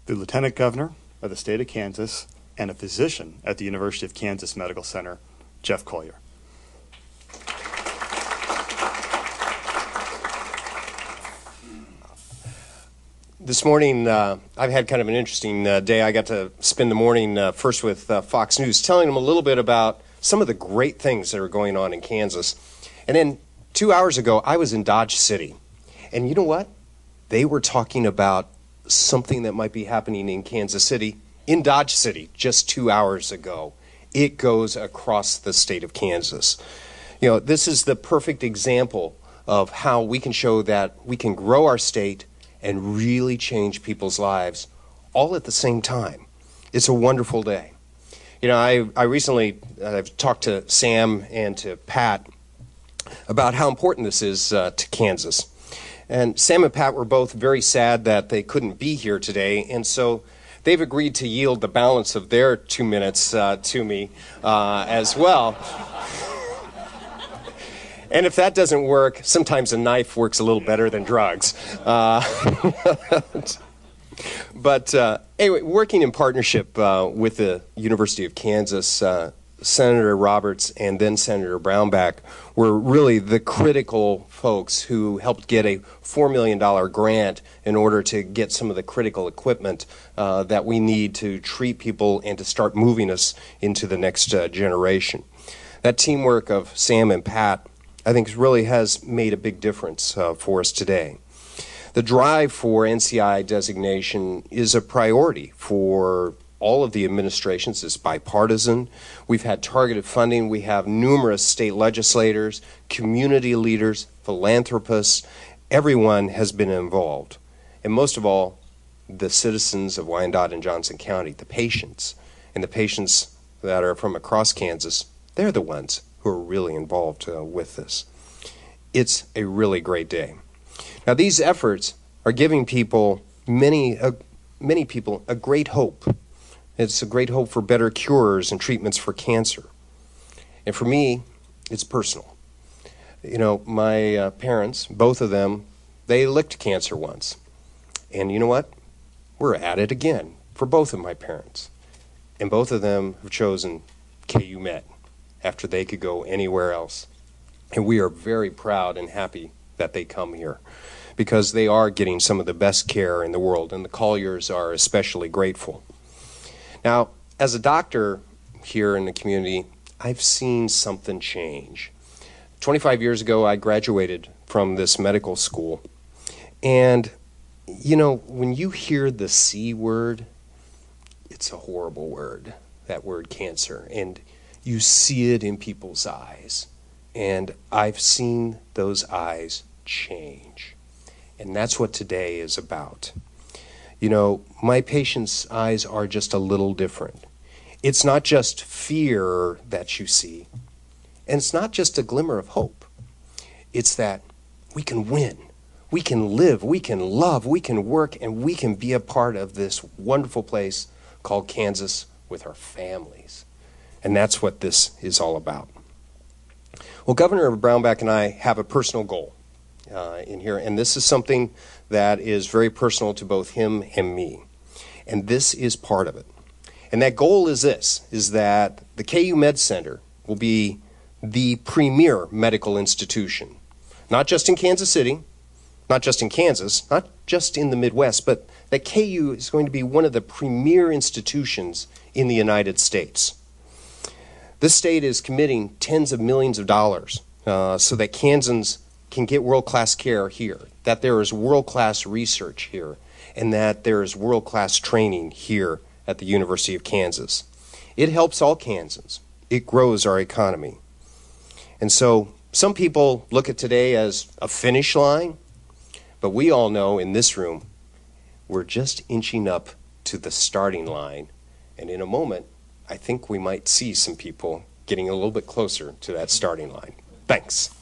the Lieutenant Governor of the state of Kansas and a physician at the University of Kansas Medical Center, Jeff Colyer. This morning, I've had kind of an interesting day. I got to spend the morning first with Fox News, telling them a little bit about some of the great things that are going on in Kansas. And then 2 hours ago, I was in Dodge City. And you know what? They were talking about something that might be happening in Kansas City, in Dodge City, just 2 hours ago. It goes across the state of Kansas. You know, this is the perfect example of how we can show that we can grow our state and really change people's lives all at the same time. It's a wonderful day. You know, I recently I've talked to Sam and to Pat about how important this is to Kansas. And Sam and Pat were both very sad that they couldn't be here today, and so they've agreed to yield the balance of their 2 minutes to me as well. And if that doesn't work, sometimes a knife works a little better than drugs. But anyway, working in partnership with the University of Kansas, Senator Roberts and then Senator Brownback were really the critical folks who helped get a $4 million grant in order to get some of the critical equipment that we need to treat people and to start moving us into the next generation. That teamwork of Sam and Pat, I think, really has made a big difference for us today. The drive for NCI designation is a priority for all of the administrations. It's bipartisan. We've had targeted funding. We have numerous state legislators, community leaders, philanthropists. Everyone has been involved. And most of all, the citizens of Wyandotte and Johnson County, the patients, and the patients that are from across Kansas, they're the ones who are really involved with this. It's a really great day. Now, these efforts are giving people, many people, a great hope. It's a great hope for better cures and treatments for cancer. And for me, it's personal. You know, my parents, both of them, they licked cancer once. And you know what? We're at it again for both of my parents. And both of them have chosen KU Med after they could go anywhere else. And we are very proud and happy that they come here because they are getting some of the best care in the world, and the Colyers are especially grateful. Now, as a doctor here in the community, I've seen something change. 25 years ago, I graduated from this medical school, and you know, when you hear the C word, it's a horrible word, that word cancer, and you see it in people's eyes. And I've seen those eyes change. And that's what today is about. You know, my patients' eyes are just a little different. It's not just fear that you see. And it's not just a glimmer of hope. It's that we can win. We can live. We can love. We can work. And we can be a part of this wonderful place called Kansas with our families. And that's what this is all about. Well, Governor Brownback and I have a personal goal in here, and this is something that is very personal to both him and me. And this is part of it. And that goal is this, is that the KU Med Center will be the premier medical institution, not just in Kansas City, not just in Kansas, not just in the Midwest, but that KU is going to be one of the premier institutions in the United States. This state is committing tens of millions of dollars so that Kansans can get world-class care here, that there is world-class research here, and that there is world-class training here at the University of Kansas. It helps all Kansans. It grows our economy. And so some people look at today as a finish line, but we all know in this room we're just inching up to the starting line. And in a moment, I think we might see some people getting a little bit closer to that starting line. Thanks.